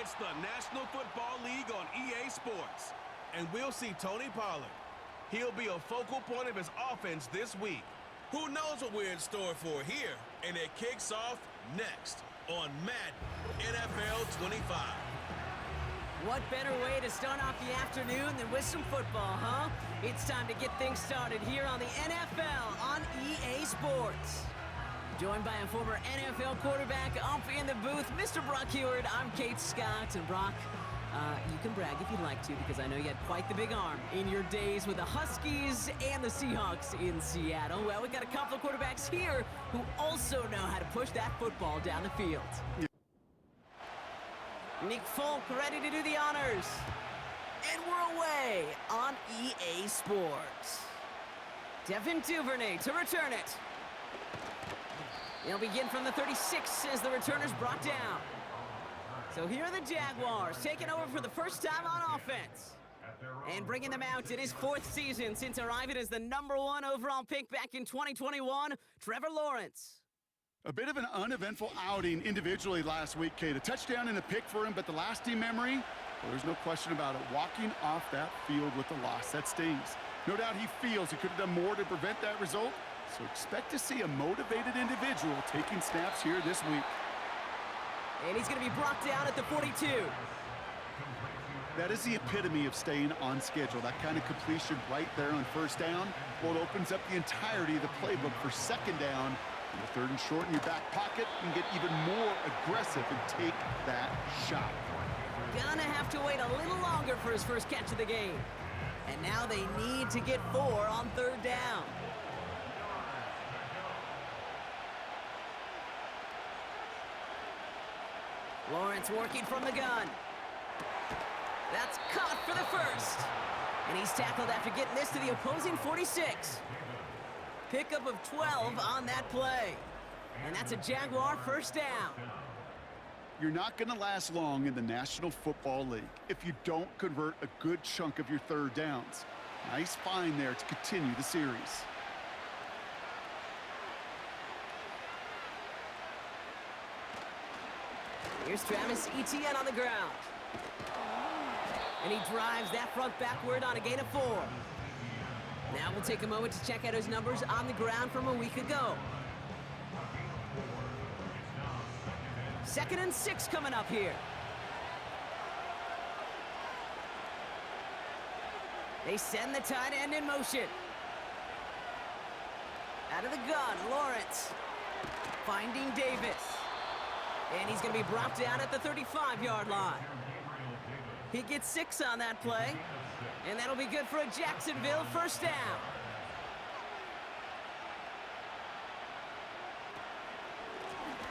It's the National Football League on EA Sports. And we'll see Tony Pollard. He'll be a focal point of his offense this week. Who knows what we're in store for here? And it kicks off next on Madden NFL 25. What better way to start off the afternoon than with some football, huh? It's time to get things started here on the NFL on EA Sports. Joined by a former NFL quarterback up in the booth, Mr. Brock Heward. I'm Kate Scott, and Brock, you can brag if you'd like to, because I know you had quite the big arm in your days with the Huskies and the Seahawks in Seattle. Well, we got a couple of quarterbacks here who also know how to push that football down the field. Nick Folk ready to do the honors. And we're away on EA Sports. Devin Duvernay to return it. He'll begin from the 36 as the returner's brought down. So here are the Jaguars taking over for the first time on offense. And bringing them out in his fourth season since arriving as the #1 overall pick back in 2021, Trevor Lawrence. A bit of an uneventful outing individually last week, Kate. A touchdown and a pick for him, but the lasting memory, well, there's no question about it. Walking off that field with a loss, that stings. No doubt he feels he could have done more to prevent that result, so expect to see a motivated individual taking snaps here this week. And he's going to be brought down at the 42. That is the epitome of staying on schedule. That kind of completion right there on first down. Well, it opens up the entirety of the playbook for second down. And the third and short in your back pocket, and get even more aggressive and take that shot. Gonna have to wait a little longer for his first catch of the game. And now they need to get 4 on third down. Lawrence working from the gun. That's caught for the first. And he's tackled after getting this to the opposing 46. Pickup of 12 on that play. And that's a Jaguar first down. You're not going to last long in the National Football League if you don't convert a good chunk of your third downs. Nice find there to continue the series. Here's Travis Etienne on the ground. And he drives that front backward on a gain of 4. Now we'll take a moment to check out his numbers on the ground from a week ago. 2nd and 6 coming up here. They send the tight end in motion. Out of the gun, Lawrence. Finding Davis. And he's going to be brought down at the 35-yard line. He gets 6 on that play. And that'll be good for a Jacksonville first down.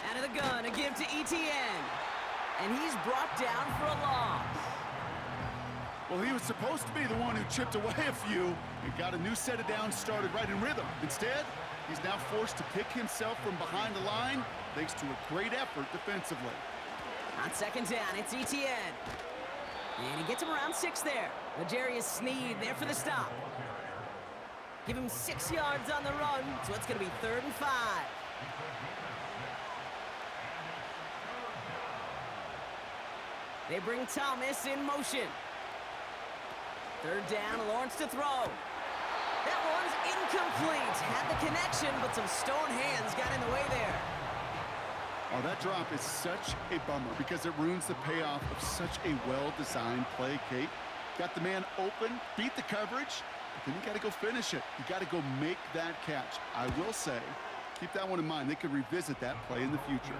Out of the gun, a give to Etienne. And he's brought down for a loss. Well, he was supposed to be the one who chipped away a few and got a new set of downs started right in rhythm. Instead, he's now forced to pick himself from behind the line thanks to a great effort defensively. On second down, it's Etienne. And he gets him around 6 there. L'Jarius Sneed there for the stop. Give him 6 yards on the run, so it's going to be 3rd and 5. They bring Thomas in motion. 3rd down, Lawrence to throw. That one's incomplete. Had the connection, but some stone hands got in the way there. Oh, that drop is such a bummer because it ruins the payoff of such a well-designed play, Kate. Got the man open, beat the coverage, but then you got to go finish it. You got to go make that catch. I will say, keep that one in mind. They could revisit that play in the future.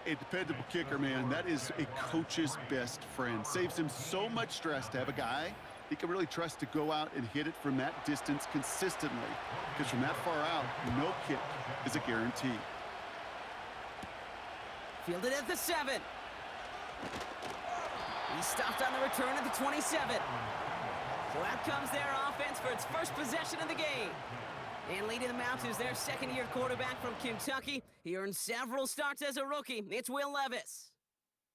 A dependable kicker, man. That is a coach's best friend. Saves him so much stress to have a guy he can really trust to go out and hit it from that distance consistently. Because from that far out, no kick is a guarantee. Fielded at the 7. He stopped on the return at the 27. So out comes their offense for its first possession of the game. And leading them out is their second-year quarterback from Kentucky. He earned several starts as a rookie. It's Will Levis.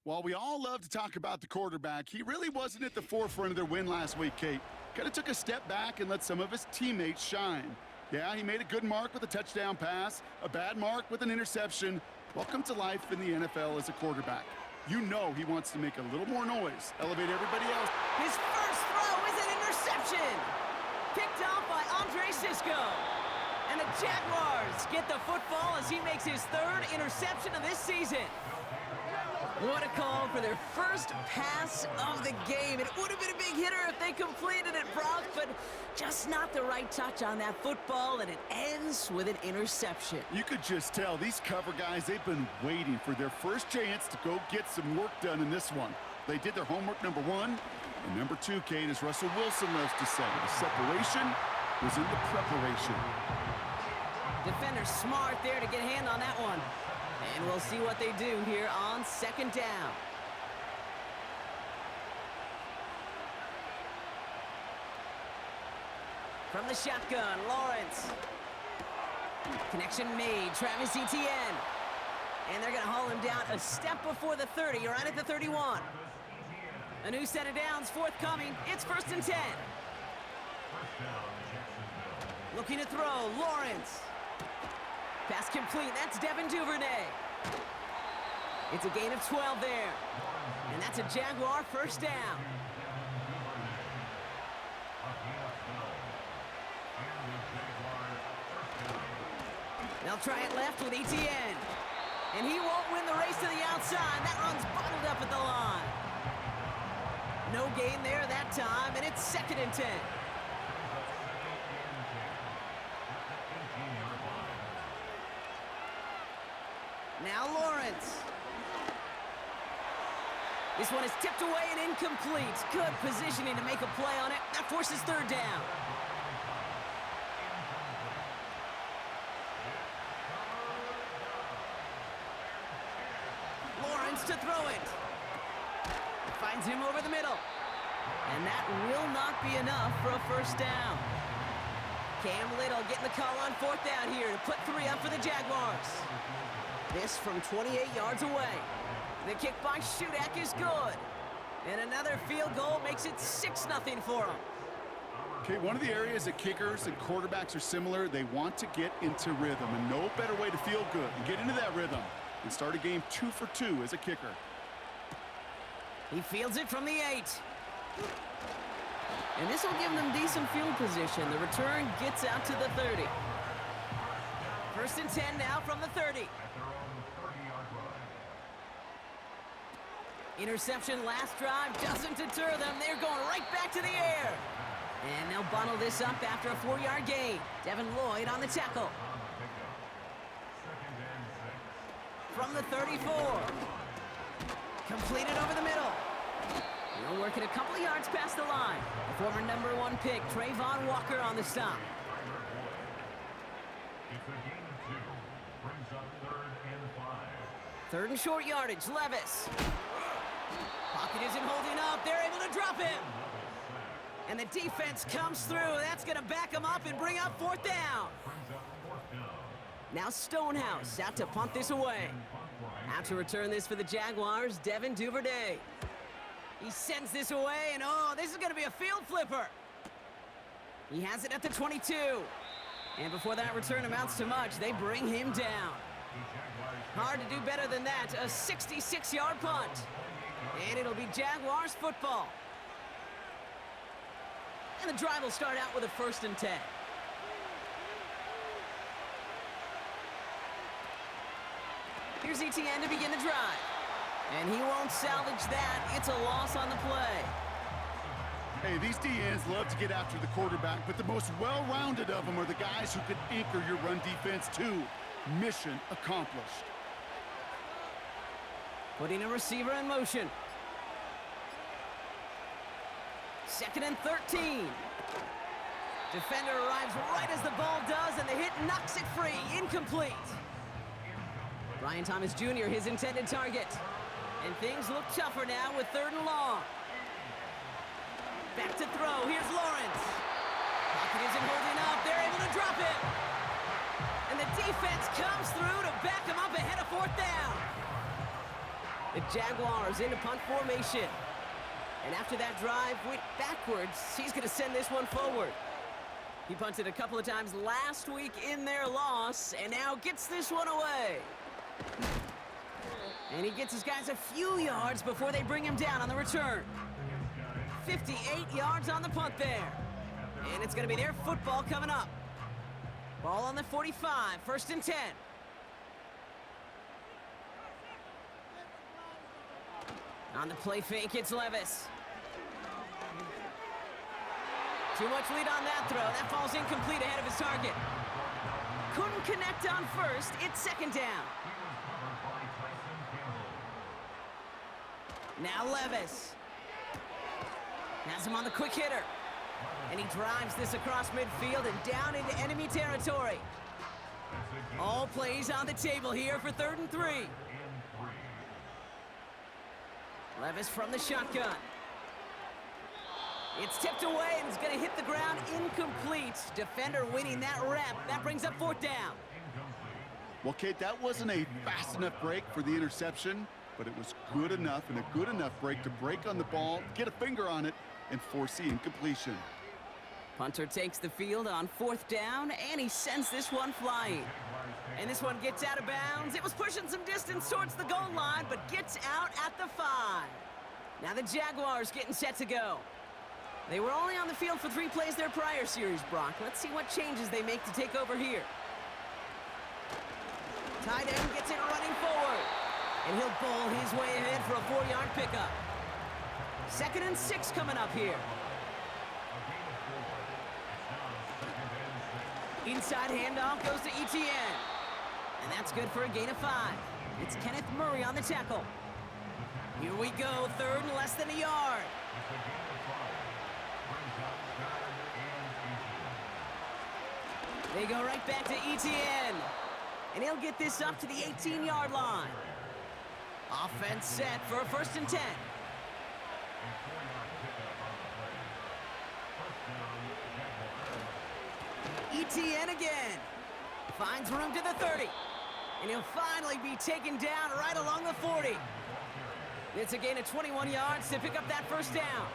While we all love to talk about the quarterback, he really wasn't at the forefront of their win last week, Kate. Kind of took a step back and let some of his teammates shine. Yeah, he made a good mark with a touchdown pass, a bad mark with an interception. Welcome to life in the NFL as a quarterback. You know he wants to make a little more noise, elevate everybody else. His first throw is an interception. Picked off by Andre Sisco. And the Jaguars get the football as he makes his third interception of this season. What a call for their first pass of the game. It would have been a big hitter if they completed it, Brock, but just not the right touch on that football, and it ends with an interception. You could just tell these cover guys, they've been waiting for their first chance to go get some work done in this one. They did their homework, number one. And number two, Kate, as Russell Wilson loves to say, the separation was in the preparation. Defender smart there to get a hand on that one. And we'll see what they do here on second down. From the shotgun, Lawrence. Connection made, Travis Etienne. And they're going to haul him down a step before the 30, right at the 31. A new set of downs forthcoming. It's 1st and 10. Looking to throw, Lawrence. Pass complete, that's Devin Duvernay. It's a gain of 12 there. And that's a Jaguar first down. They'll try it left with Etienne. And he won't win the race to the outside. That run's bottled up at the line. No gain there that time, and it's 2nd and 10. Now Lawrence. This one is tipped away and incomplete. Good positioning to make a play on it. That forces 3rd down. Lawrence to throw it. Finds him over the middle. And that will not be enough for a first down. Cam Little getting the call on 4th down here to put 3 up for the Jaguars. This from 28 yards away. The kick by Shudak is good. And another field goal makes it 6-0 for them. Okay, one of the areas that kickers and quarterbacks are similar, they want to get into rhythm. And no better way to feel good and get into that rhythm and start a game 2 for 2 as a kicker. He fields it from the 8. And this will give them decent field position. The return gets out to the 30. 1st and 10 now from the 30. Interception last drive doesn't deter them. They're going right back to the air. And they'll bundle this up after a 4-yard gain. Devin Lloyd on the tackle. From the 34. Completed over the middle. He'll work it a couple of yards past the line. The former number 1 pick, Trayvon Walker on the stop. Third and short yardage, Levis. Pocket isn't holding up. They're able to drop him. And the defense comes through. That's going to back him up and bring up 4th down. Now Stonehouse out to punt this away. Out to return this for the Jaguars, Devin Duvernay. He sends this away, and oh, this is going to be a field flipper. He has it at the 22. And before that return amounts to much, they bring him down. Hard to do better than that. A 66-yard punt. And it'll be Jaguars football. And the drive will start out with a 1st and 10. Here's Etienne to begin the drive. And he won't salvage that. It's a loss on the play. Hey, these DNs love to get after the quarterback, but the most well-rounded of them are the guys who can anchor your run defense too. Mission accomplished. Putting a receiver in motion. 2nd and 13. Defender arrives right as the ball does, and the hit knocks it free. Incomplete. Brian Thomas Jr., his intended target. And things look tougher now with 3rd and long. Back to throw. Here's Lawrence. Pocket isn't holding up. They're able to drop it. And the defense comes through to back him up ahead of 4th down. The Jaguars into punt formation. And after that drive went backwards, he's going to send this one forward. He punted a couple of times last week in their loss, and now gets this one away. And he gets his guys a few yards before they bring him down on the return. 58 yards on the punt there. And it's going to be their football coming up. Ball on the 45, 1st and 10. On the play fake, it's Levis. Too much lead on that throw. That falls incomplete ahead of his target. Couldn't connect on 1st. It's 2nd down. Now Levis. Has him on the quick hitter. And he drives this across midfield and down into enemy territory. All plays on the table here for 3rd and 3. Levis from the shotgun. It's tipped away and it's going to hit the ground incomplete. Defender winning that rep. That brings up 4th down. Well, Kate, that wasn't a fast enough break for the interception, but it was good enough and a good enough break to break on the ball, get a finger on it, and force the incompletion. Punter takes the field on 4th down, and he sends this one flying. And this one gets out of bounds. It was pushing some distance towards the goal line, but gets out at the 5. Now the Jaguars getting set to go. They were only on the field for 3 plays their prior series, Brock. Let's see what changes they make to take over here. Tight end gets it running forward. And he'll bowl his way ahead for a 4-yard pickup. 2nd and 6 coming up here. Inside handoff goes to Etienne. And that's good for a gain of 5. It's Kenneth Murray on the tackle. Here we go, 3rd and less than a yard. They go right back to Etienne. And he'll get this up to the 18-yard line. Offense set for a 1st and 10. Etienne again. Finds room to the 30. And he'll finally be taken down right along the 40. It's a gain of 21 yards to pick up that 1st down.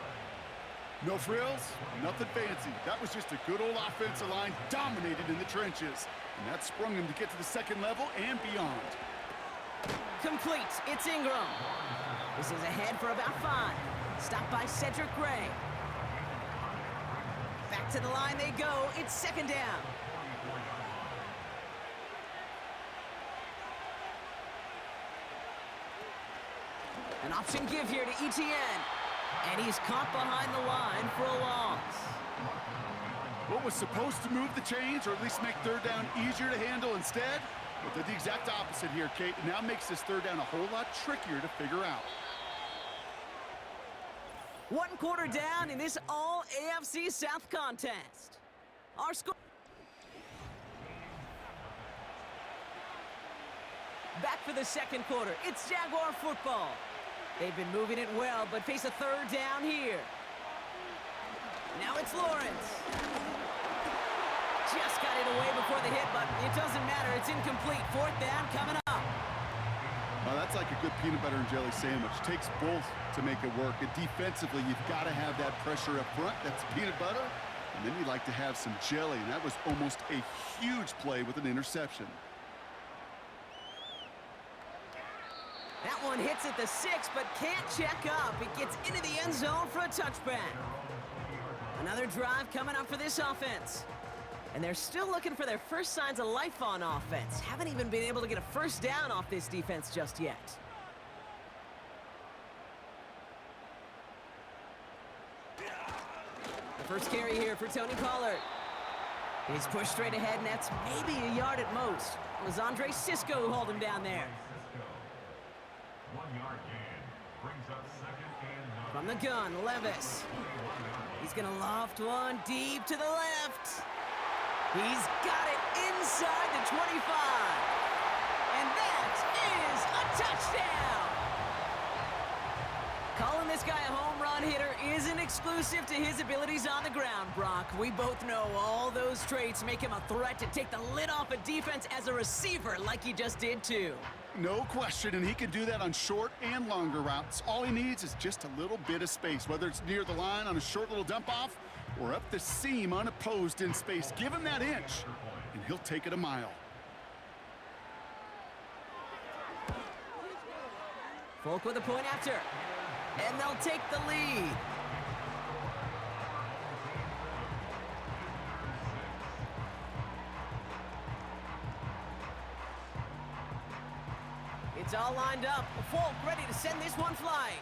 No frills, nothing fancy. That was just a good old offensive line dominated in the trenches. And that sprung him to get to the 2nd level and beyond. Complete. It's Ingram. This is ahead for about 5. Stopped by Cedric Gray. Back to the line they go. It's 2nd down. An option give here to Etienne. And he's caught behind the line for a loss. What was supposed to move the chains, or at least make 3rd down easier to handle instead? But did the exact opposite here, Kate. It now makes this 3rd down a whole lot trickier to figure out. 1 quarter down in this all AFC South contest. Our score. Back for the 2nd quarter. It's Jaguar football. They've been moving it well, but face a 3rd down here. Now it's Lawrence. Just got it away before the hit, but it doesn't matter. It's incomplete. 4th down coming up. Well, that's like a good peanut butter and jelly sandwich. Takes both to make it work. And defensively, you've got to have that pressure up front. That's peanut butter. And then you like to have some jelly. And that was almost a huge play with an interception. That one hits at the 6, but can't check up. It gets into the end zone for a touchback. Another drive coming up for this offense. And they're still looking for their first signs of life on offense. Haven't even been able to get a 1st down off this defense just yet. The first carry here for Tony Pollard. He's pushed straight ahead, and that's maybe a yard at most. It was Andre Cisco who hauled him down there. 1 yard gain. Brings up 2nd and 9. From the gun, Levis. He's gonna loft one deep to the left. He's got it inside the 25. And that is a touchdown. Calling this guy a home run hitter isn't exclusive to his abilities on the ground, Brock. We both know all those traits make him a threat to take the lid off a defense as a receiver like he just did too. No question, and he can do that on short and longer routes. All he needs is just a little bit of space, whether it's near the line on a short little dump-off or up the seam unopposed in space. Give him that inch, and he'll take it a mile. Folk with a point after. And they'll take the lead. It's all lined up. Folk ready to send this one flying.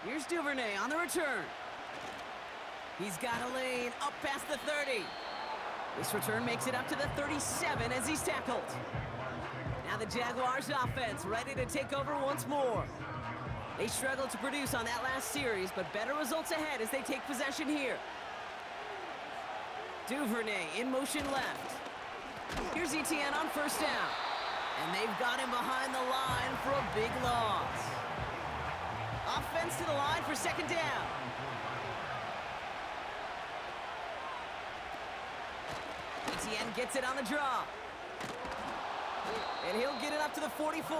Here's Duvernay on the return. He's got a lane up past the 30. This return makes it up to the 37 as he's tackled. Now the Jaguars offense ready to take over once more. They struggled to produce on that last series, but better results ahead as they take possession here. Duvernay in motion left. Here's Etienne on first down. And they've got him behind the line for a big loss. Offense to the line for second down. Etienne gets it on the draw. And he'll get it up to the 44.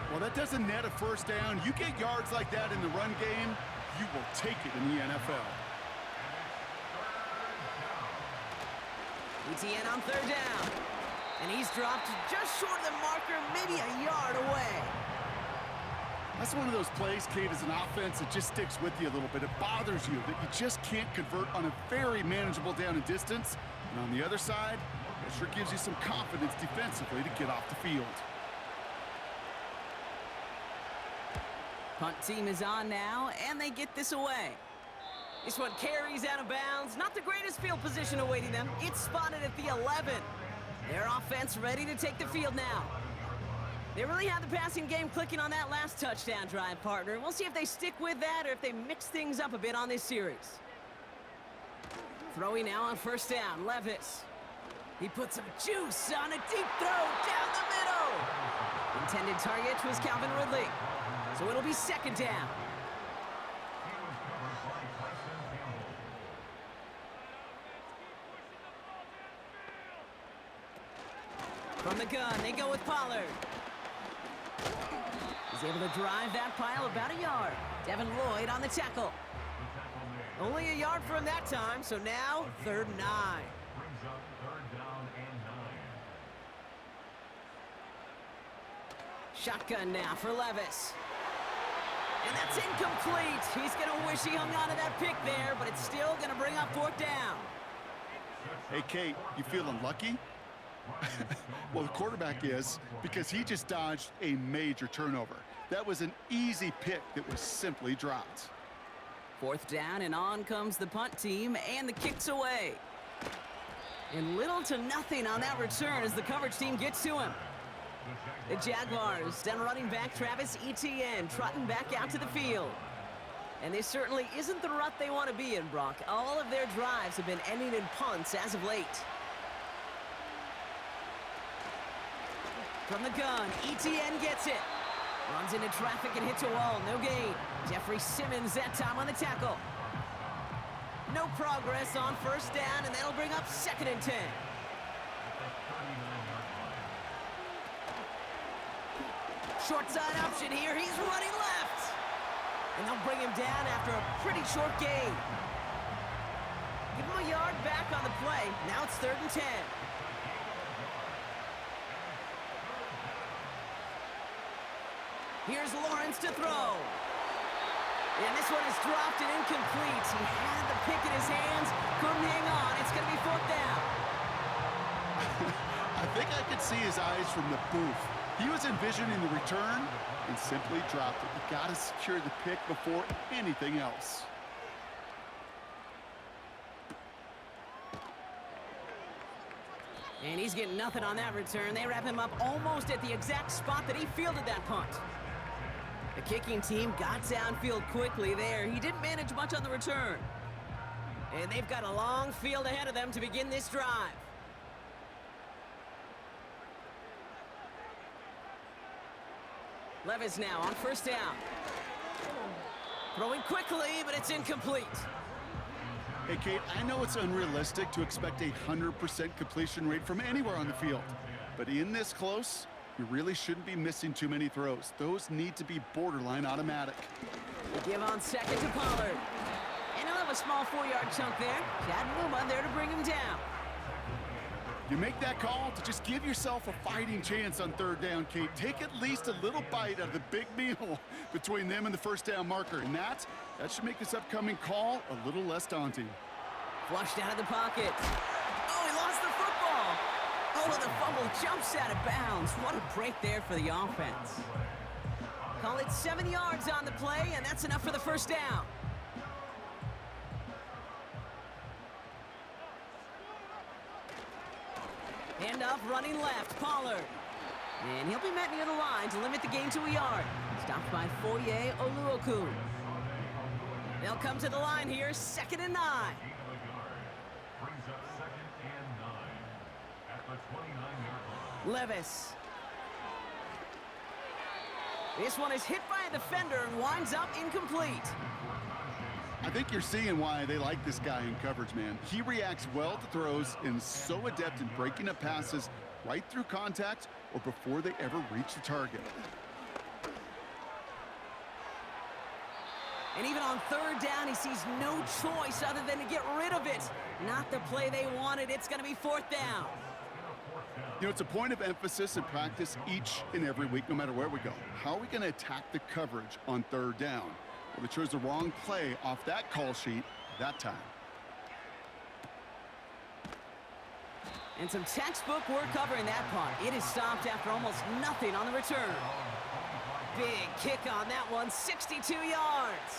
Well, that doesn't net a first down. You get yards like that in the run game, you will take it in the NFL. Etienne on third down. And he's dropped just short of the marker, maybe a yard away. That's one of those plays, Kate, as an offense that just sticks with you a little bit. It bothers you that you just can't convert on a very manageable down and distance. And on the other side, it sure gives you some confidence defensively to get off the field. Punt team is on now, and they get this away. This one carries out of bounds. Not the greatest field position awaiting them. It's spotted at the 11. Their offense ready to take the field now. They really had the passing game clicking on that last touchdown drive, partner. We'll see if they stick with that or if they mix things up a bit on this series. Throwing now on first down, Levis. He put some juice on a deep throw down the middle. Intended target was Calvin Ridley. So it'll be second down. From the gun, they go with Pollard. He's able to drive that pile about a yard. Devin Lloyd on the tackle. Only a yard for him that time, so now 3rd and 9. Brings up 3rd down and 9. Shotgun now for Levis. And that's incomplete. He's going to wish he hung on to that pick there, but it's still going to bring up 4th down. Hey, Kate, you feeling lucky? Well, the quarterback is, because he just dodged a major turnover. That was an easy pick that was simply dropped. 4th down, and on comes the punt team, and the kick's away. And little to nothing on that return as the coverage team gets to him. The Jaguars down running back Travis Etienne trotting back out to the field. And this certainly isn't the rut they want to be in, Brock. All of their drives have been ending in punts as of late. From the gun, Etienne gets it. Runs into traffic and hits a wall, no gain. Jeffrey Simmons that time on the tackle. No progress on first down, and that'll bring up 2nd and 10. Short side option here, he's running left. And they'll bring him down after a pretty short gain. Give him a yard back on the play. Now it's 3rd and 10. Here's Lawrence to throw. And this one is dropped and incomplete. He had the pick in his hands, couldn't hang on. It's going to be 4th down. I think I could see his eyes from the booth. He was envisioning the return and simply dropped it. You got to secure the pick before anything else. And he's getting nothing on that return. They wrap him up almost at the exact spot that he fielded that punt. The kicking team got downfield quickly there. He didn't manage much on the return. And they've got a long field ahead of them to begin this drive. Levis now on first down. Throwing quickly, but it's incomplete. Hey, Kate, I know it's unrealistic to expect a 100% completion rate from anywhere on the field. But in this close, you really shouldn't be missing too many throws. Those need to be borderline automatic. They give on second to Pollard. And he'll have a small 4-yard chunk there. Chad Numa there to bring him down. You make that call to just give yourself a fighting chance on third down, Kate. Take at least a little bite out of the big meal between them and the first down marker. And that should make this upcoming call a little less daunting. Flushed out of the pocket. Oh, he lost the football. Oh, the fumble jumps out of bounds. What a break there for the offense. Call it 7 yards on the play, and that's enough for the first down. Hand off, running left, Pollard. And he'll be met near the line to limit the gain to a yard. Stopped by Foye Oluokun. They'll come to the line here, 2nd and 9. Brings up 2nd and 9 at the 29-yard line. Levis. This one is hit by a defender and winds up incomplete. I think you're seeing why they like this guy in coverage, man. He reacts well to throws and is so adept in breaking up passes right through contact or before they ever reach the target. And even on third down, he sees no choice other than to get rid of it. Not the play they wanted. It's going to be 4th down. You know, it's a point of emphasis in practice each and every week, no matter where we go. How are we going to attack the coverage on third down? Well, they chose the wrong play off that call sheet that time. And some textbook work covering that punt. It is stopped after almost nothing on the return. Big kick on that one, 62 yards.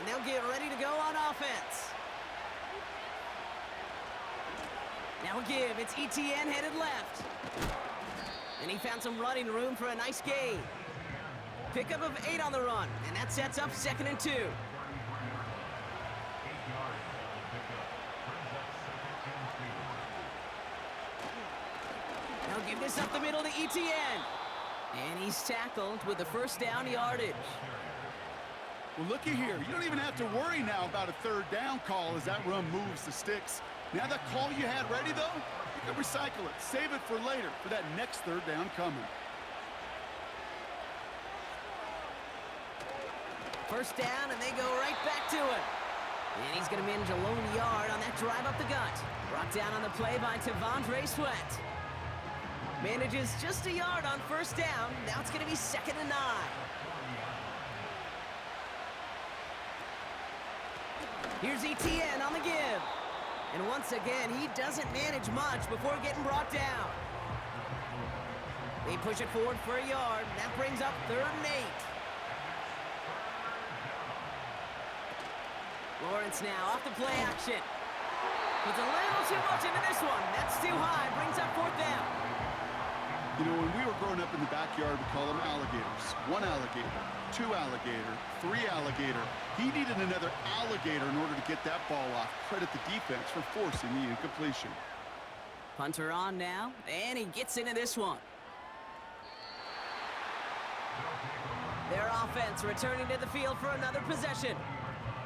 And they'll get ready to go on offense. Now a give, it's ETN headed left. And he found some running room for a nice gain. Pickup of 8 on the run, and that sets up 2nd and 2. Now give this up the middle to ETN. And he's tackled with the first down yardage. Well, looky here. You don't even have to worry now about a third down call as that run moves the sticks. Now that call you had ready, though, you can recycle it. Save it for later for that next third down coming. First down, and they go right back to it. And he's going to manage a lone yard on that drive up the gut. Brought down on the play by Tavondre Sweat. Manages just a yard on first down. Now it's going to be 2nd and 9. Here's ETN on the give. And once again, he doesn't manage much before getting brought down. They push it forward for a yard. That brings up 3rd and 8. Lawrence now off the play action. Puts a little too much into this one. That's too high. Brings up 4th down. You know, when we were growing up in the backyard, we call them alligators. 1 alligator, 2 alligator, 3 alligator. He needed another alligator in order to get that ball off. Credit the defense for forcing the incompletion. Punter on now, and he gets into this one. Their offense returning to the field for another possession.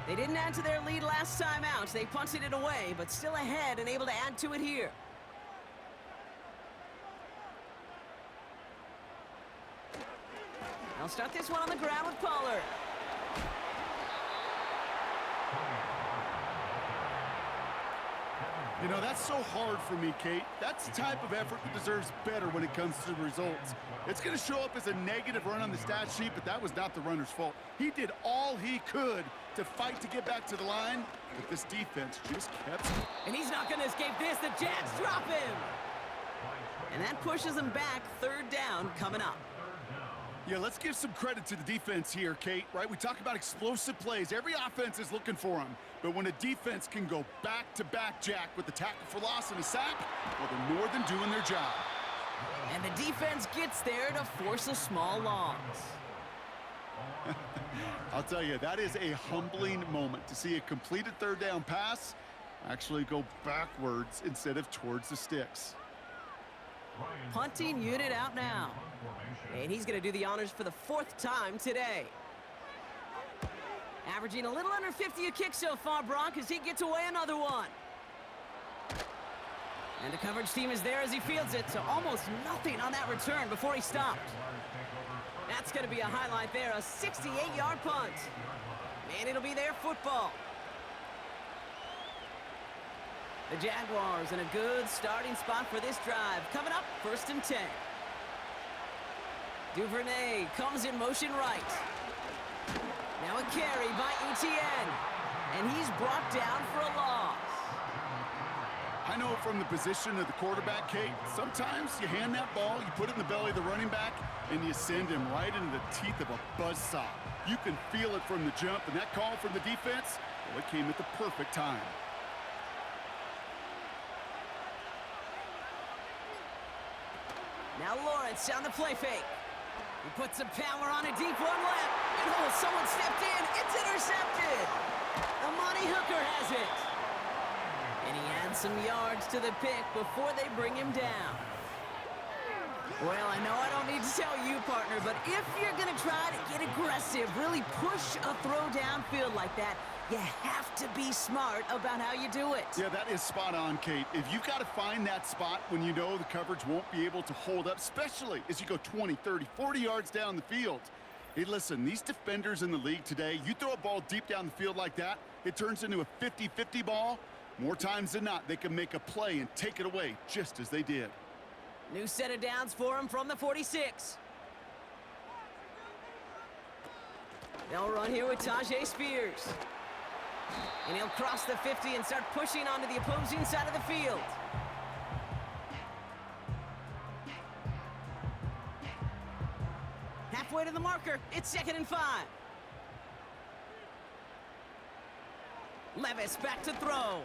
They didn't add to their lead last time out. They punted it away, but still ahead and able to add to it here. They'll start this one on the ground with Pollard. You know, that's so hard for me, Kate. That's the type of effort that deserves better when it comes to the results. It's going to show up as a negative run on the stat sheet, but that was not the runner's fault. He did all he could to fight to get back to the line, but this defense just kept... And he's not going to escape this. The Jags drop him. And that pushes them back. 3rd down coming up. Yeah, let's give some credit to the defense here, Kate, right? We talk about explosive plays. Every offense is looking for them. But when a defense can go back-to-back, Jack, with the tackle for loss and a sack, well, they're more than doing their job. And the defense gets there to force a small loss. I'll tell you, that is a humbling moment to see a completed 3rd down pass actually go backwards instead of towards the sticks. Punting unit out now. And he's going to do the honors for the 4th time today. Averaging a little under 50 a kick so far, Brock, as he gets away another one. And the coverage team is there as he fields it, so almost nothing on that return before he stopped. That's going to be a highlight there, a 68-yard punt. And it'll be their football. The Jaguars in a good starting spot for this drive. Coming up, 1st and 10. Duvernay comes in motion right. Now a carry by Etienne. And he's brought down for a loss. I know from the position of the quarterback, Kate, sometimes you hand that ball, you put it in the belly of the running back, and you send him right into the teeth of a buzzsaw. You can feel it from the jump, and that call from the defense, well, it came at the perfect time. Now Lawrence on the play fake. He puts some power on a deep one left. And oh, someone stepped in. It's intercepted. The Monty Hooker has it. And he adds some yards to the pick before they bring him down. Well, I know I don't need to tell you, partner, but if you're going to try to get aggressive, really push a throw downfield like that, you have to be smart about how you do it. Yeah, that is spot on, Kate. If you've got to find that spot when you know the coverage won't be able to hold up, especially as you go 20, 30, 40 yards down the field. Hey, listen, these defenders in the league today, you throw a ball deep down the field like that, it turns into a 50-50 ball. More times than not, they can make a play and take it away, just as they did. New set of downs for him from the 46. They'll run here with Tajay Spears. And he'll cross the 50 and start pushing onto the opposing side of the field. Halfway to the marker, it's 2nd and 5. Levis back to throw.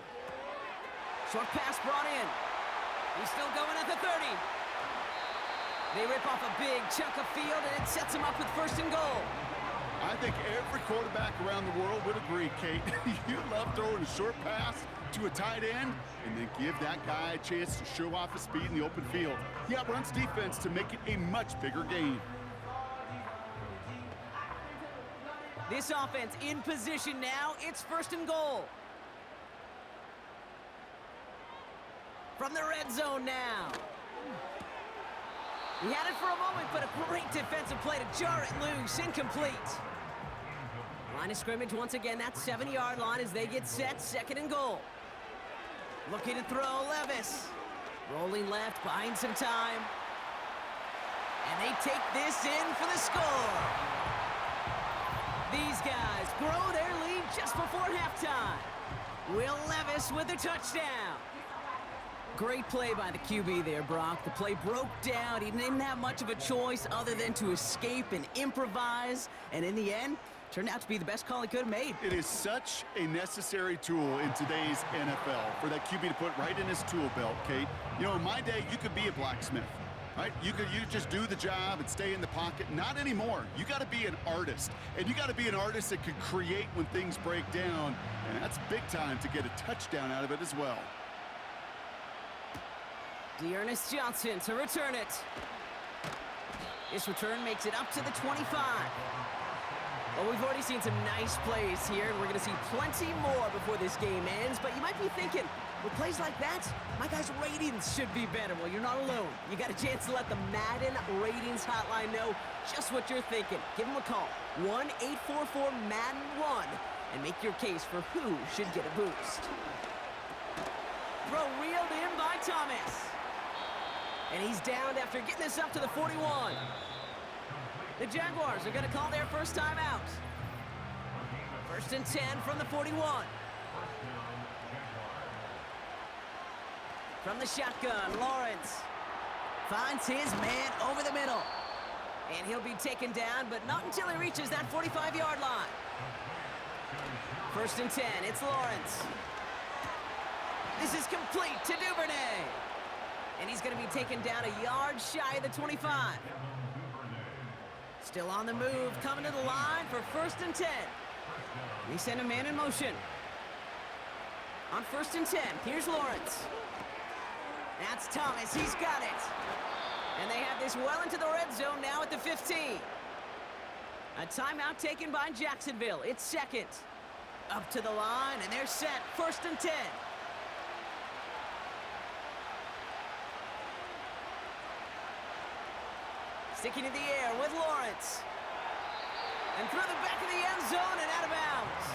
Short pass brought in. He's still going at the 30. They rip off a big chunk of field, and it sets him up with 1st and goal. I think every quarterback around the world would agree, Kate. You love throwing a short pass to a tight end and then give that guy a chance to show off his speed in the open field. Yeah, it runs defense to make it a much bigger game. This offense in position now. It's 1st and goal. From the red zone now. He had it for a moment, but a great defensive play to jar it loose. Incomplete. Line of scrimmage once again. That 7-yard line as they get set. 2nd and goal. Looking to throw, Levis. Rolling left, buying some time. And they take this in for the score. These guys grow their lead just before halftime. Will Levis with the touchdown. Great play by the QB there, Brock. The play broke down. He didn't have much of a choice other than to escape and improvise. And in the end, turned out to be the best call he could have made. It is such a necessary tool in today's NFL for that QB to put right in his tool belt, Kate. You know, in my day, you could be a blacksmith, right? You could just do the job and stay in the pocket. Not anymore. You got to be an artist. And you got to be an artist that could create when things break down. And that's big time to get a touchdown out of it as well. Dearness Johnson to return it. This return makes it up to the 25. Well, we've already seen some nice plays here, and we're going to see plenty more before this game ends. But you might be thinking, with plays like that, my guys' ratings should be better. Well, you're not alone. You got a chance to let the Madden ratings hotline know just what you're thinking. Give them a call, 1-844-MADDEN-1, and make your case for who should get a boost. Throw reeled in by Thomas. And he's downed after getting this up to the 41. The Jaguars are going to call their first time out. 1st and 10 from the 41. From the shotgun, Lawrence finds his man over the middle. And he'll be taken down, but not until he reaches that 45-yard line. 1st and 10, it's Lawrence. This is complete to Duvernay. And he's going to be taken down a yard shy of the 25. Still on the move, coming to the line for 1st and 10. They send a man in motion. On 1st and 10, here's Lawrence. That's Thomas, he's got it. And they have this well into the red zone now at the 15. A timeout taken by Jacksonville. It's 2nd. Up to the line, and they're set. 1st and 10. Sticking in the air with Lawrence. And through the back of the end zone and out of bounds.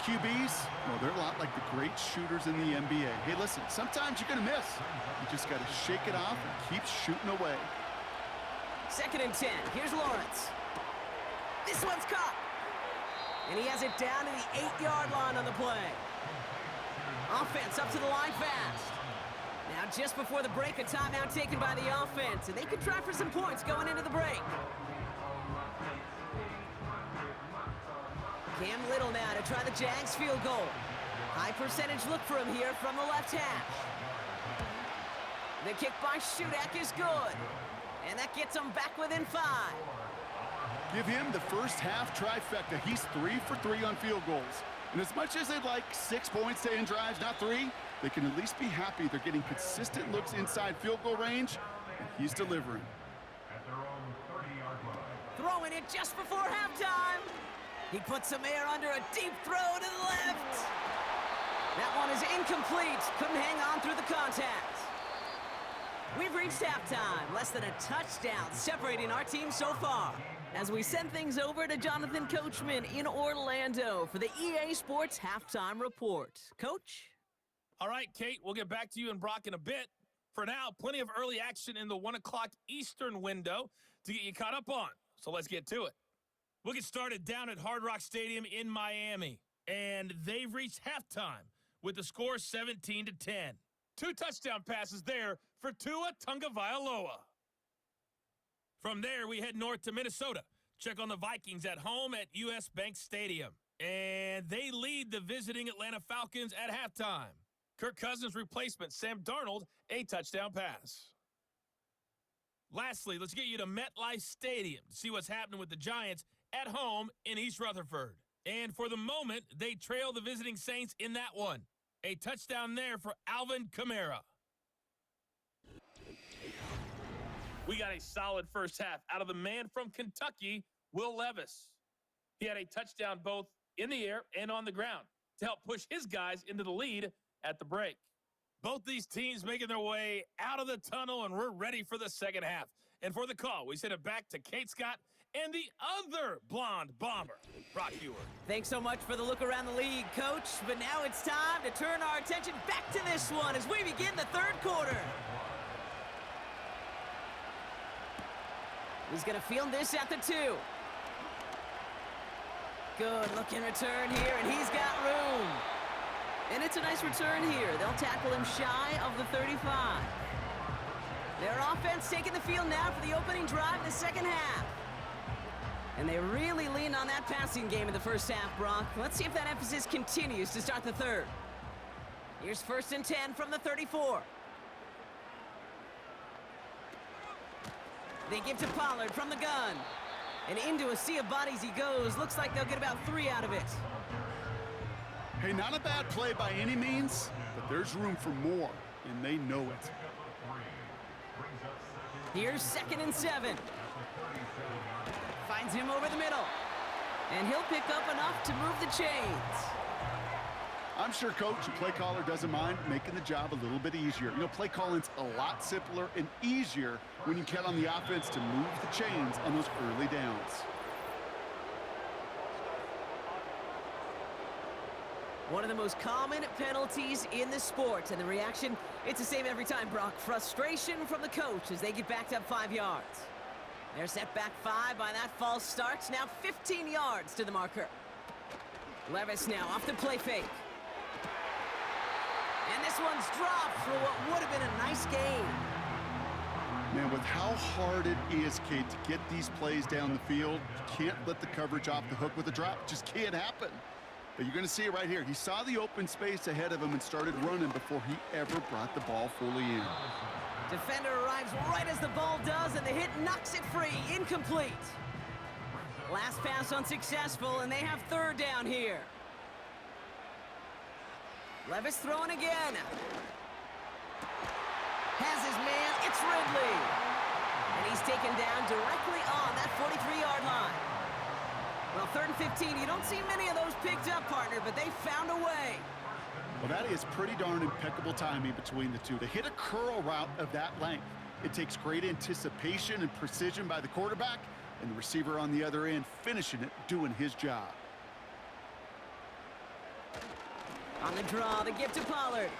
QBs, well, they're a lot like the great shooters in the NBA. Hey, listen, sometimes you're going to miss. You just got to shake it off and keep shooting away. 2nd and 10. Here's Lawrence. This one's caught. And he has it down to the 8-yard line on the play. Offense up to the line fast. Now just before the break, a timeout taken by the offense, and they could try for some points going into the break. Cam Little now to try the Jags field goal. High percentage look for him here from the left hash. The kick by Shudak is good. And that gets him back within 5. Give him the first half trifecta. He's 3 for 3 on field goals. And as much as they'd like 6 points to end drives, not 3, they can at least be happy they're getting consistent looks inside field goal range, and he's delivering. At their own 30-yard line. Throwing it just before halftime. He puts some air under a deep throw to the left. That one is incomplete. Couldn't hang on through the contact. We've reached halftime. Less than a touchdown separating our team so far. As we send things over to Jonathan Coachman in Orlando for the EA Sports Halftime Report. Coach? All right, Kate, we'll get back to you and Brock in a bit. For now, plenty of early action in the 1 o'clock Eastern window to get you caught up on. So let's get to it. We'll get started down at Hard Rock Stadium in Miami. And they've reached halftime with the score 17-10. 2 touchdown passes there for Tua Tagovailoa. From there, we head north to Minnesota. Check on the Vikings at home at US Bank Stadium. And they lead the visiting Atlanta Falcons at halftime. Kirk Cousins' replacement, Sam Darnold, a touchdown pass. Lastly, let's get you to MetLife Stadium to see what's happening with the Giants at home in East Rutherford. And for the moment, they trail the visiting Saints in that one. A touchdown there for Alvin Kamara. We got a solid first half out of the man from Kentucky, Will Levis. He had a touchdown both in the air and on the ground to help push his guys into the lead at the break. Both these teams making their way out of the tunnel, and we're ready for the second half. And for the call, we send it back to Kate Scott and the other blonde bomber, Brock Ewer. Thanks so much for the look around the league, Coach. But now it's time to turn our attention back to this one as we begin the third quarter. He's going to field this at the 2. Good looking return here, and he's got room. And it's a nice return here. They'll tackle him shy of the 35. Their offense taking the field now for the opening drive in the second half. And they really lean on that passing game in the first half, Brock. Let's see if that emphasis continues to start the third. Here's 1st and 10 from the 34. They give to Pollard from the gun. And into a sea of bodies he goes. Looks like they'll get about 3 out of it. Hey, not a bad play by any means, but there's room for more, and they know it. Here's 2nd and 7. Finds him over the middle. And he'll pick up enough to move the chains. I'm sure Coach, the play caller, doesn't mind making the job a little bit easier. You know, play calling's a lot simpler and easier when you count on the offense to move the chains on those early downs. One of the most common penalties in the sport, and the reaction, it's the same every time, Brock. Frustration from the coach as they get backed up 5 yards. They're set back 5 by that false start. Now 15 yards to the marker. Levis now off the play fake. And this one's dropped for what would have been a nice gain. Man, with how hard it is, Kate, to get these plays down the field, you can't let the coverage off the hook with a drop. It just can't happen. But you're going to see it right here. He saw the open space ahead of him and started running before he ever brought the ball fully in. Defender arrives right as the ball does, and the hit knocks it free. Incomplete. Last pass unsuccessful, and they have 3rd down here. Levis throwing again. Has his man. It's Ridley. And he's taken down directly on that 43-yard line. Well, 3rd and 15, you don't see many of those picked up, partner, but they found a way. Well, that is pretty darn impeccable timing between the two. To hit a curl route of that length, it takes great anticipation and precision by the quarterback, and the receiver on the other end finishing it, doing his job. On the draw, the give to Pollard.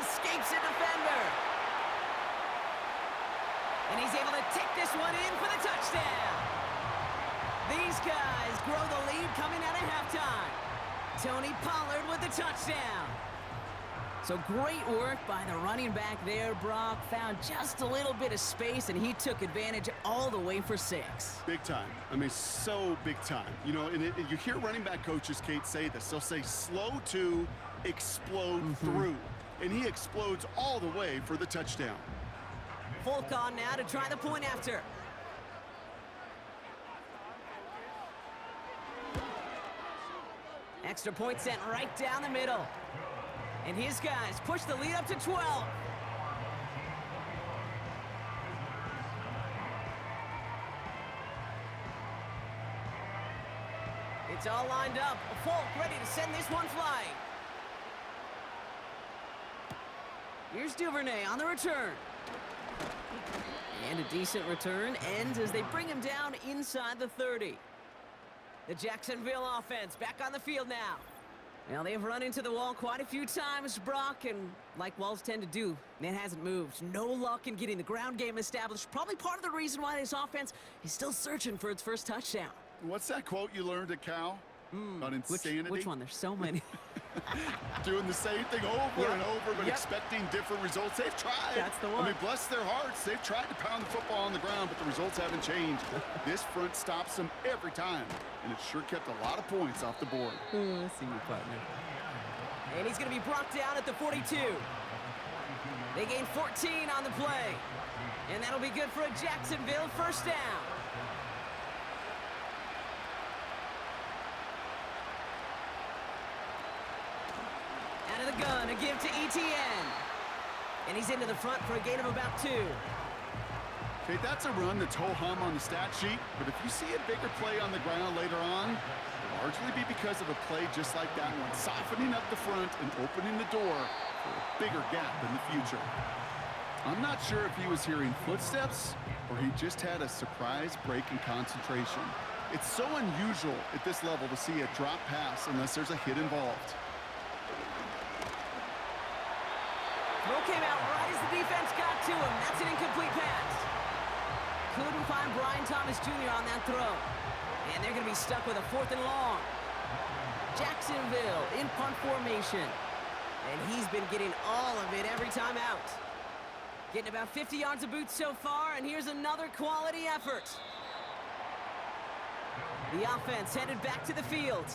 Escapes a defender. And he's able to take this one in for the touchdown. These guys grow the lead coming out of halftime. Tony Pollard with the touchdown. So great work by the running back there, Brock. Found just a little bit of space, and he took advantage all the way for 6. Big time. I mean, so big time. You know, and you hear running back coaches, Kate, say this. They'll say slow to explode through. And he explodes all the way for the touchdown. Folk on now to try the point after. Extra point sent right down the middle. And his guys push the lead up to 12. It's all lined up. Folk ready to send this one flying. Here's Duvernay on the return. And a decent return ends as they bring him down inside the 30. The Jacksonville offense back on the field now. Now, they've run into the wall quite a few times, Brock, and like walls tend to do, it hasn't moved. No luck in getting the ground game established. Probably part of the reason why this offense is still searching for its first touchdown. What's that quote you learned at Cal? About insanity? Which one? There's so many. Doing the same thing over and over, but expecting different results. They've tried. That's the one. I mean, bless their hearts. They've tried to pound the football on the ground, but the results haven't changed. This front stops them every time, and it sure kept a lot of points off the board. I see you, partner. And he's going to be brought down at the 42. They gain 14 on the play. And that'll be good for a Jacksonville first down. Out of the gun, a give to ETN. And he's into the front for a gain of about 2. Okay, that's a run that's ho-hum on the stat sheet, but if you see a bigger play on the ground later on, it'll largely be because of a play just like that one, softening up the front and opening the door for a bigger gap in the future. I'm not sure if he was hearing footsteps or he just had a surprise break in concentration. It's so unusual at this level to see a drop pass unless there's a hit involved. Throw came out right as the defense got to him. That's an incomplete pass. Couldn't find Brian Thomas Jr. on that throw. And they're going to be stuck with a 4th and long. Jacksonville in punt formation. And he's been getting all of it every time out. Getting about 50 yards of boots so far, and here's another quality effort. The offense headed back to the field.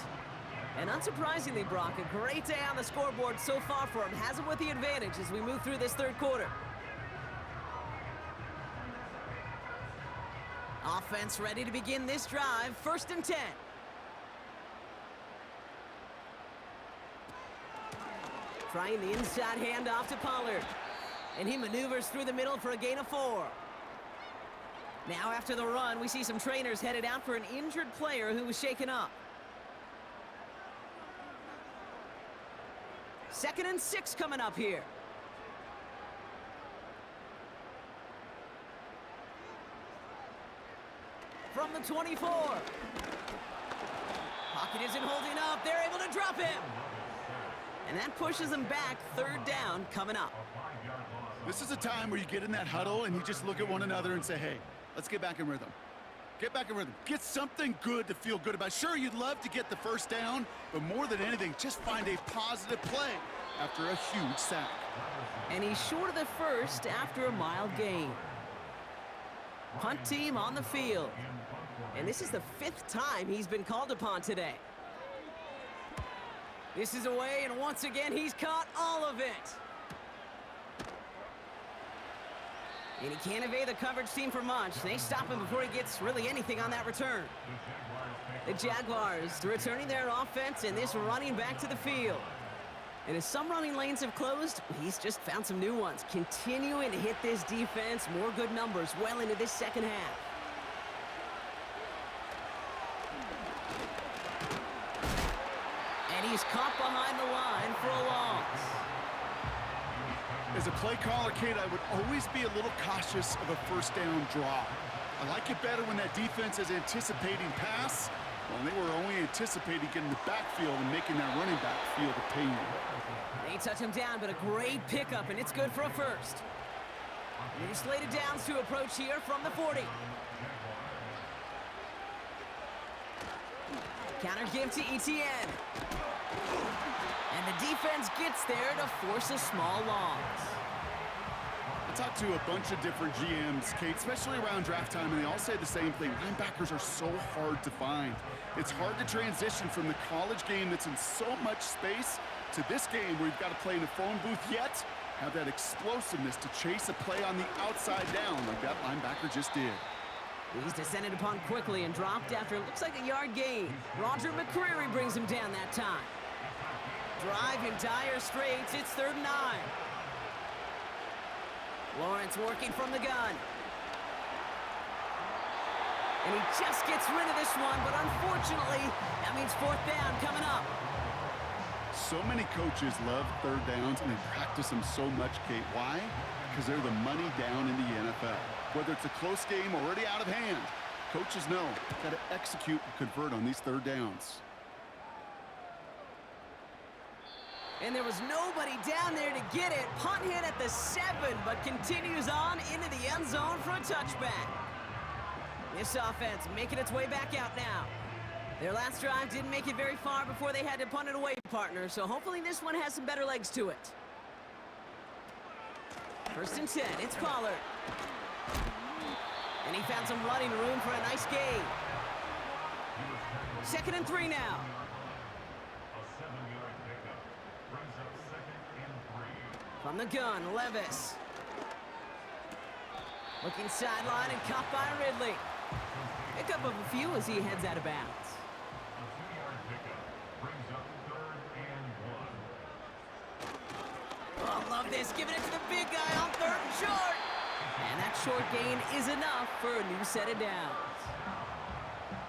And unsurprisingly, Brock, a great day on the scoreboard so far for him. Has him with the advantage as we move through this third quarter. Offense ready to begin this drive. 1st and 10. Trying the inside handoff to Pollard. And he maneuvers through the middle for a gain of 4. Now after the run, we see some trainers headed out for an injured player who was shaken up. 2nd and 6 coming up here. From the 24. Pocket isn't holding up. They're able to drop him. And that pushes them back. 3rd down coming up. This is a time where you get in that huddle and you just look at one another and say, hey, let's get back in rhythm. Get back in rhythm. Get something good to feel good about. Sure, you'd love to get the first down, but more than anything, just find a positive play after a huge sack. And he's short of the first after a mild gain. Punt team on the field. And this is the 5th time he's been called upon today. This is away, and once again, he's caught all of it. And he can't evade the coverage team for much. They stop him before he gets really anything on that return. The Jaguars returning their offense and this running back to the field. And as some running lanes have closed, he's just found some new ones. Continuing to hit this defense, more good numbers well into this second half. And he's caught behind the line for a loss. As a play caller, Kate, I would always be a little cautious of a first down draw. I like it better when that defense is anticipating pass, Well, and they were only anticipating getting the backfield and making that running back feel the pain. They touch him down, but a great pickup, and it's good for a first. New slated downs to approach here from the 40. Counter give to ETN. And the defense gets there to force a small loss. I talked to a bunch of different GMs, Kate, especially around draft time, and they all say the same thing. Linebackers are so hard to find. It's hard to transition from the college game that's in so much space to this game where you've got to play in a phone booth, yet have that explosiveness to chase a play on the outside down like that linebacker just did. He's descended upon quickly and dropped after it looks like a yard gain. Roger McCreary brings him down that time. Drive in dire straits. It's 3rd and 9. Lawrence working from the gun. And he just gets rid of this one, but unfortunately, that means 4th down coming up. So many coaches love 3rd downs, and they practice them so much, Kate. Why? Because they're the money down in the NFL. Whether it's a close game already out of hand, coaches know got to execute and convert on these 3rd downs. And there was nobody down there to get it. Punt hit at the 7, but continues on into the end zone for a touchback. This offense making its way back out now. Their last drive didn't make it very far before they had to punt it away, partner, so hopefully this one has some better legs to it. 1st and 10, it's Pollard. And he found some running room for a nice gain. 2nd and 3 now. A 7-yard pickup brings up 2nd and 3. From the gun, Levis. Looking sideline and caught by Ridley. Pickup of a few as he heads out of bounds. A 2-yard pickup brings up 3rd and 1. Oh, love this. Giving it to the big guy on 3rd and short. And that short gain is enough for a new set of downs.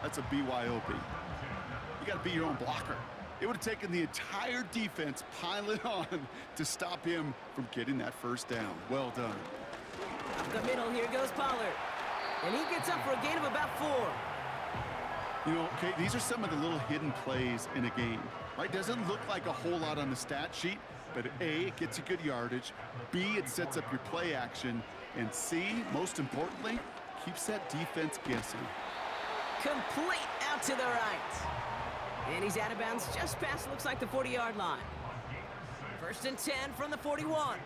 That's a BYOB. You got to be your own blocker. It would have taken the entire defense piling on to stop him from getting that 1st down. Well done. Up the middle, here goes Pollard. And he gets up for a gain of about 4. You know, Kate, these are some of the little hidden plays in a game, right? Doesn't look like a whole lot on the stat sheet, but A, it gets you good yardage. B, it sets up your play action. And C, most importantly, keeps that defense guessing. Complete out to the right. And he's out of bounds just past, looks like, the 40-yard line. 1st and 10 from the 41.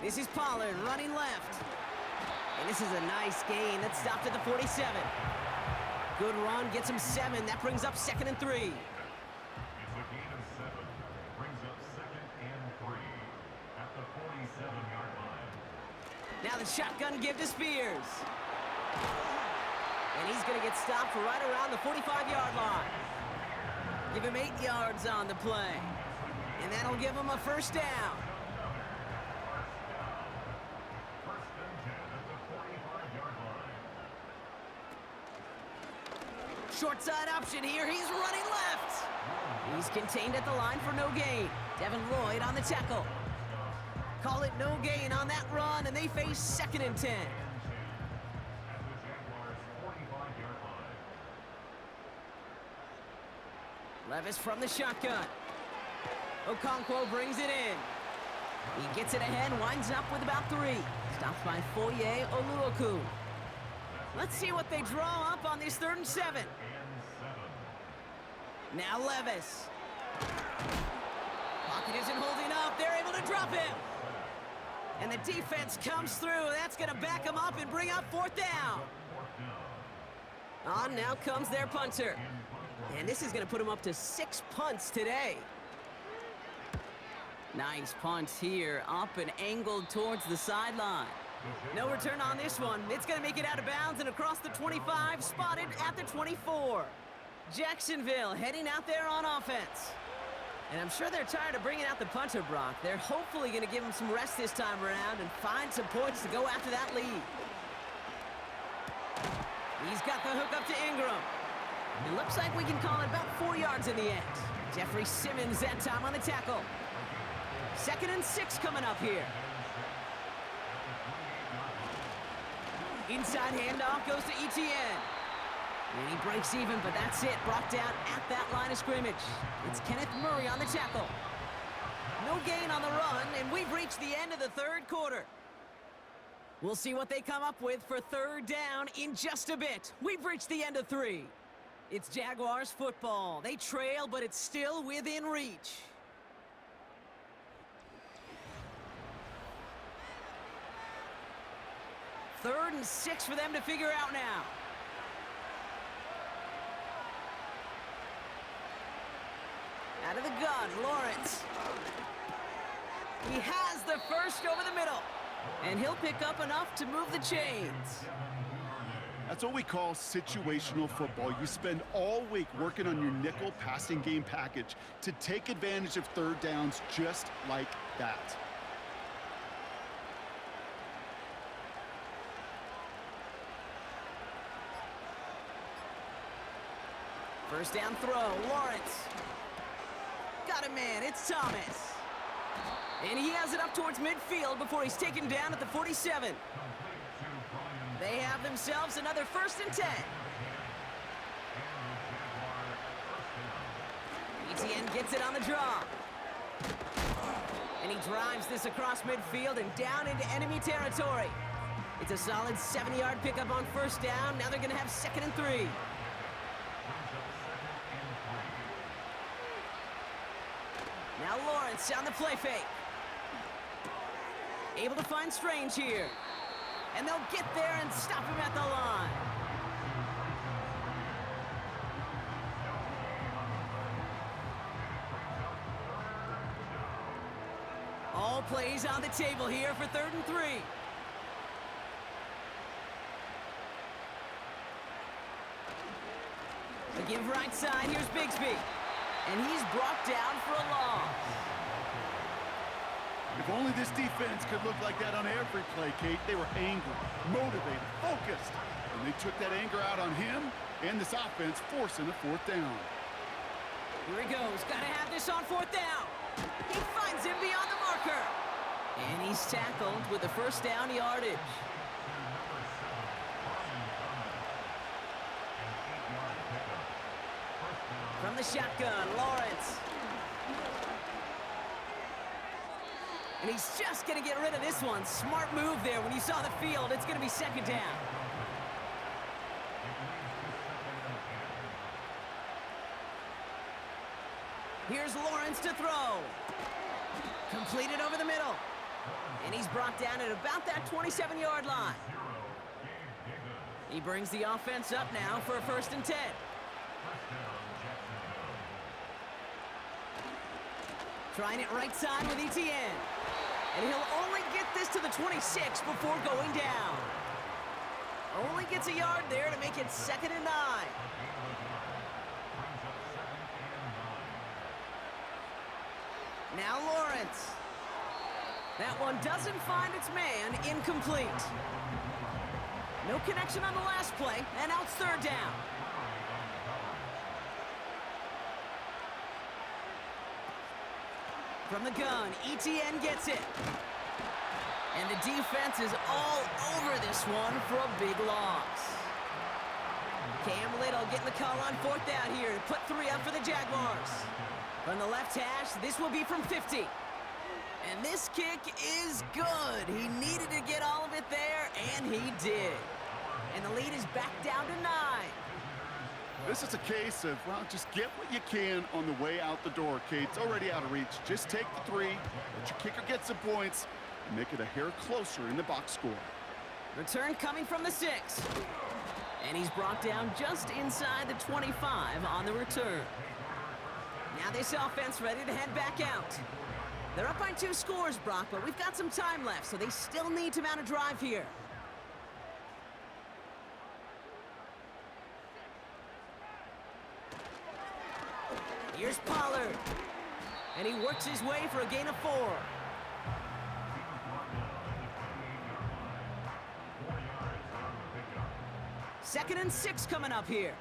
This is Pollard running left. And this is a nice gain that stopped at the 47. Good run, gets him 7. That brings up 2nd and 3. It's a gain of 7. Brings up 2nd and 3 at the 47-yard line. Now the shotgun give to Spears. And he's going to get stopped right around the 45-yard line. Give him 8 yards on the play. And that'll give him a 1st down. Short side option here. He's running left. He's contained at the line for no gain. Devin Lloyd on the tackle. Call it no gain on that run, and they face 2nd and 10. Levis from the shotgun. Okonkwo brings it in. He gets it ahead, winds up with about 3. Stopped by Foye Oluoku. Let's see what they draw up on this 3rd and 7. Now Levis. Pocket isn't holding up. They're able to drop him. And the defense comes through. That's going to back him up and bring up 4th down. On now comes their punter. And this is going to put him up to 6 punts today. Nice punt here, up and angled towards the sideline. No return on this one. It's going to make it out of bounds and across the 25, spotted at the 24. Jacksonville heading out there on offense. And I'm sure they're tired of bringing out the punter, Brock. They're hopefully going to give him some rest this time around and find some points to go after that lead. He's got the hook up to Ingram. It looks like we can call it about 4 yards in the end. Jeffrey Simmons that time on the tackle. 2nd and 6 coming up here. Inside handoff goes to Etienne. And he breaks even, but that's it. Brought down at that line of scrimmage. It's Kenneth Murray on the tackle. No gain on the run, and we've reached the end of the third quarter. We'll see what they come up with for third down in just a bit. We've reached the end of 3. It's Jaguars football. They trail, but it's still within reach. Third and 6 for them to figure out now. Out of the gun, Lawrence. He has the first over the middle. And he'll pick up enough to move the chains. That's what we call situational football. You spend all week working on your nickel passing game package to take advantage of third downs just like that. First down throw, Lawrence. Got a man, it's Thomas. And he has it up towards midfield before he's taken down at the 47. They have themselves another 1st and 10. Etienne gets it on the draw. And he drives this across midfield and down into enemy territory. It's a solid 70-yard pickup on first down. Now they're going to have 2nd and 3. Now Lawrence on the play fake. Able to find Strange here. And they'll get there and stop him at the line. All plays on the table here for 3rd and 3. A give right side, here's Bigsby. And he's brought down for a loss. If only this defense could look like that on every play, Kate. They were angry, motivated, focused. And they took that anger out on him and this offense, forcing a 4th down. Here he goes. Got to have this on 4th down. He finds him beyond the marker. And he's tackled with the first down yardage. From the shotgun, Lawrence. And he's just going to get rid of this one. Smart move there. When you saw the field, it's going to be 2nd down. Here's Lawrence to throw. Completed over the middle. And he's brought down at about that 27-yard line. He brings the offense up now for a 1st and 10. Trying it right side with Etienne. And he'll only get this to the 26 before going down. Only gets a yard there to make it 2nd and 9. Now Lawrence. That one doesn't find its man. Incomplete. No connection on the last play, and now it's 3rd down. From the gun, Etienne gets it. And the defense is all over this one for a big loss. Cam Little getting the call on 4th down here to put 3 up for the Jaguars. From the left hash, this will be from 50. And this kick is good. He needed to get all of it there, and he did. And the lead is back down to 9. This is a case of, well, just get what you can on the way out the door, Kate. It's already out of reach. Just take the 3, let your kicker get some points, and make it a hair closer in the box score. Return coming from the 6. And he's brought down just inside the 25 on the return. Now this offense ready to head back out. They're up by 2 scores, Brock, but we've got some time left, so they still need to mount a drive here. Here's Pollard. And he works his way for a gain of 4. 2nd and 6 coming up here.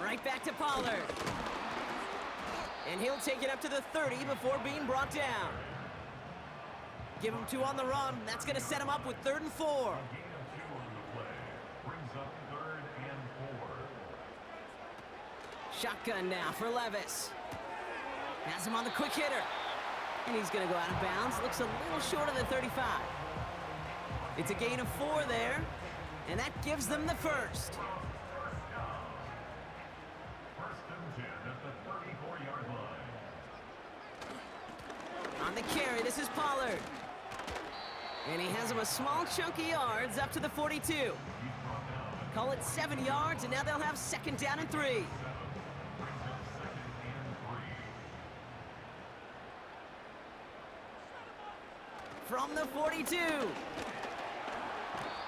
Right back to Pollard. And he'll take it up to the 30 before being brought down. Give him 2 on the run. That's going to set him up with 3rd and 4. A gain of 2 on the play. Brings up 3rd and 4. Shotgun now for Levis. Has him on the quick hitter. And he's going to go out of bounds. Looks a little short of the 35. It's a gain of 4 there. And that gives them the first. First and 10 at the 34-yard line. On the carry, this is Pollard. And he has him a small chunk of yards up to the 42. Call it 7 yards, and now they'll have 2nd down and 3. Brings up 2nd and 3. From the 42.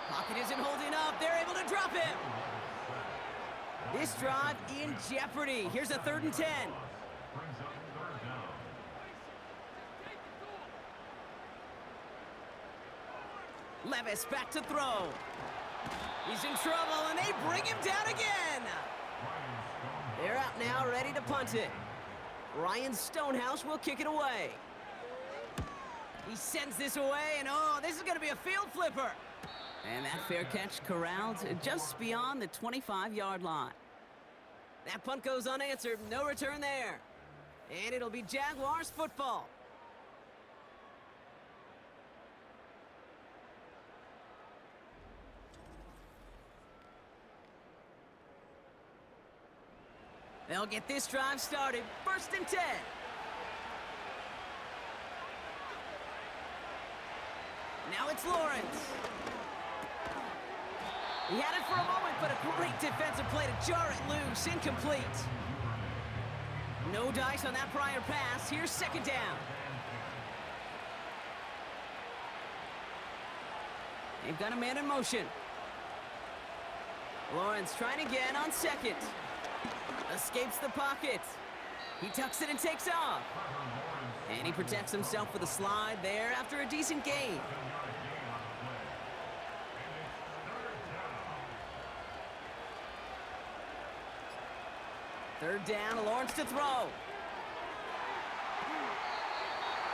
Pocket isn't holding up. They're able to drop him. This drive in jeopardy. Here's a 3rd and 10. Brings up 3rd down. Levis back to throw. He's in trouble, and they bring him down again. They're out now, ready to punt it. Ryan Stonehouse will kick it away. He sends this away, and oh, this is going to be a field flipper. And that fair catch corralled just beyond the 25-yard line. That punt goes unanswered, no return there. And it'll be Jaguars football. They'll get this drive started. 1st and 10. Now it's Lawrence. He had it for a moment, but a great defensive play to jar it loose. Incomplete. No dice on that prior pass. Here's 2nd down. They've got a man in motion. Lawrence trying again on 2nd. Escapes the pocket. He tucks it and takes off. And he protects himself with a slide there after a decent gain. Third down, Lawrence to throw.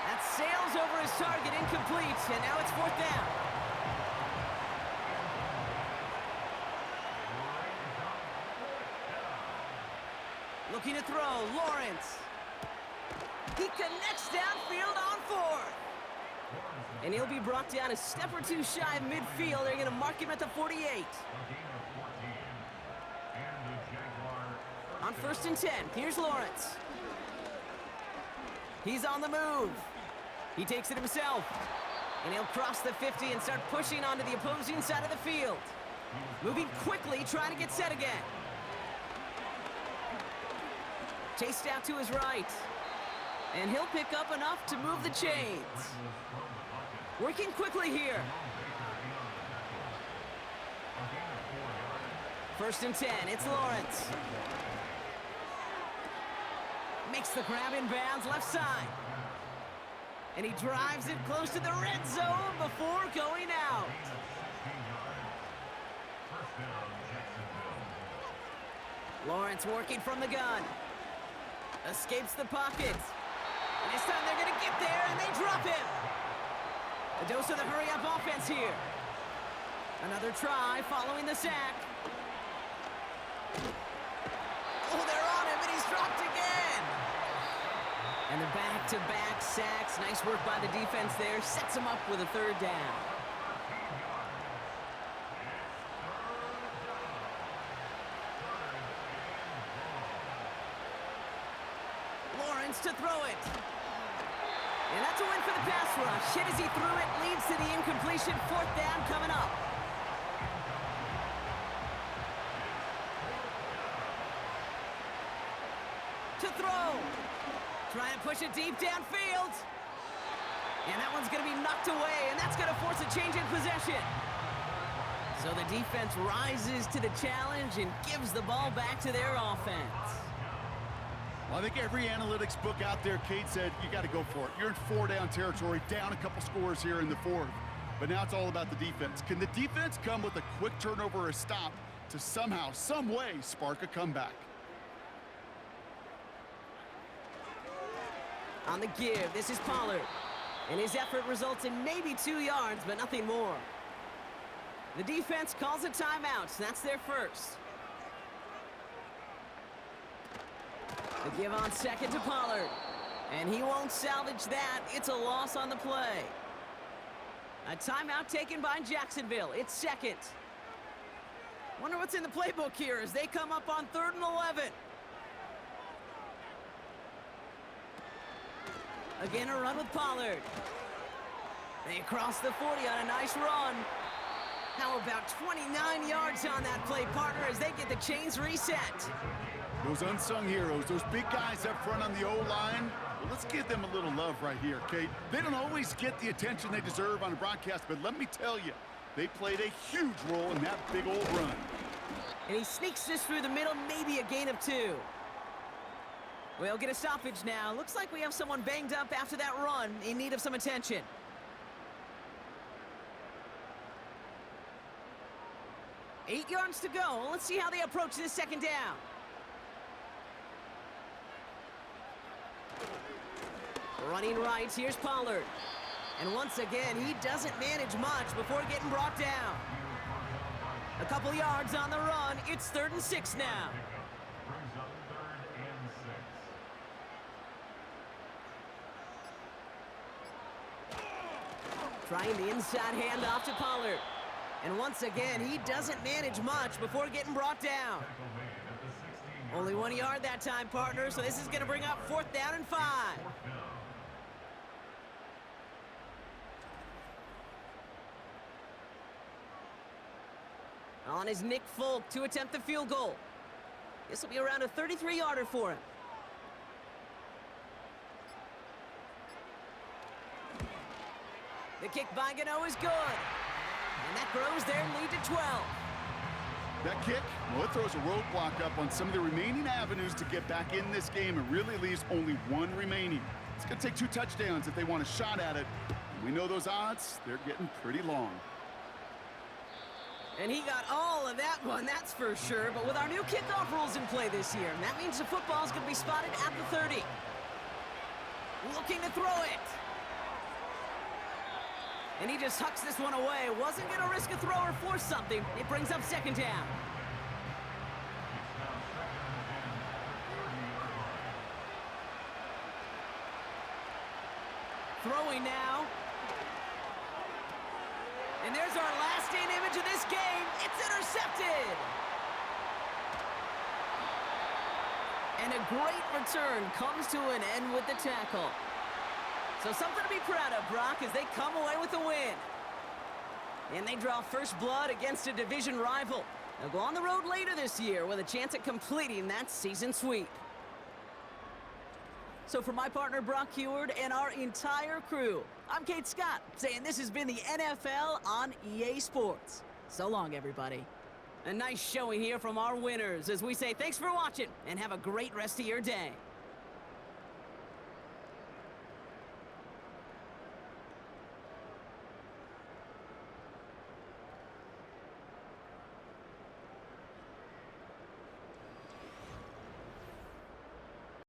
That sails over his target, incomplete, and now it's 4th down. Looking to throw, Lawrence. He connects downfield on 4th. And he'll be brought down a step or 2 shy of midfield. They're going to mark him at the 48. On 1st and 10, here's Lawrence. He's on the move. He takes it himself. And he'll cross the 50 and start pushing onto the opposing side of the field. Moving quickly, trying to get set again. Chased out to his right. And he'll pick up enough to move the chains. Working quickly here. 1st and 10, it's Lawrence. Makes the grab in bounds, left side. And he drives it close to the red zone before going out. Lawrence working from the gun. Escapes the pocket. And this time they're going to get there, and they drop him. A dose of the hurry-up offense here. Another try following the sack. Oh, they're on him, and he's dropped again. And the back-to-back sacks. Nice work by the defense there. Sets him up with a 3rd down. Lawrence to throw it. And that's a win for the pass rush. Hit as he threw it, leads to the incompletion. 4th down coming up. To throw. Trying to push it deep downfield. And that one's going to be knocked away, and that's going to force a change in possession. So the defense rises to the challenge and gives the ball back to their offense. Well, I think every analytics book out there, Kate said, you got to go for it. You're in 4-down territory, down a couple scores here in the 4th. But now it's all about the defense. Can the defense come with a quick turnover or a stop to somehow, some way, spark a comeback? On the give, this is Pollard. And his effort results in maybe 2 yards, but nothing more. The defense calls a timeout, so that's their first. The give on second to Pollard. And he won't salvage that. It's a loss on the play. A timeout taken by Jacksonville. It's second. Wonder what's in the playbook here as they come up on 3rd and 11. Again, a run with Pollard. They cross the 40 on a nice run. How about 29 yards on that play, partner, as they get the chains reset? Those unsung heroes, those big guys up front on the O-line, well, let's give them a little love right here, Kate. They don't always get the attention they deserve on a broadcast, but let me tell you, they played a huge role in that big old run. And he sneaks this through the middle, maybe a gain of 2. We'll get a stoppage now. Looks like we have someone banged up after that run, in need of some attention. Eight yards to go. Let's see how they approach this second down. Running right, here's Pollard. And once again, he doesn't manage much before getting brought down. A couple yards on the run. It's 3rd and 6 now. Brings up 3rd and 6. Trying the inside handoff to Pollard. And once again, he doesn't manage much before getting brought down. Only 1 yard that time, partner, so this is going to bring up 4th down and 5. On is Nick Folk to attempt the field goal. This will be around a 33-yarder for him. The kick by Gano is good. And that grows their lead to 12. That kick, well, it throws a roadblock up on some of the remaining avenues to get back in this game and really leaves only 1 remaining. It's going to take 2 touchdowns if they want a shot at it. And we know those odds, they're getting pretty long. And he got all of that one, that's for sure. But with our new kickoff rules in play this year, that means the football is going to be spotted at the 30. Looking to throw it. And he just hucks this one away. Wasn't going to risk a throw or force something. It brings up 2nd down. Throwing now. And there's our last in image of this game. It's intercepted. And a great return comes to an end with the tackle. So something to be proud of, Brock, as they come away with a win. And they draw first blood against a division rival. They'll go on the road later this year with a chance at completing that season sweep. So for my partner, Brock Heward, and our entire crew, I'm Kate Scott, saying this has been the NFL on EA Sports. So long, everybody. A nice showing here from our winners as we say thanks for watching and have a great rest of your day.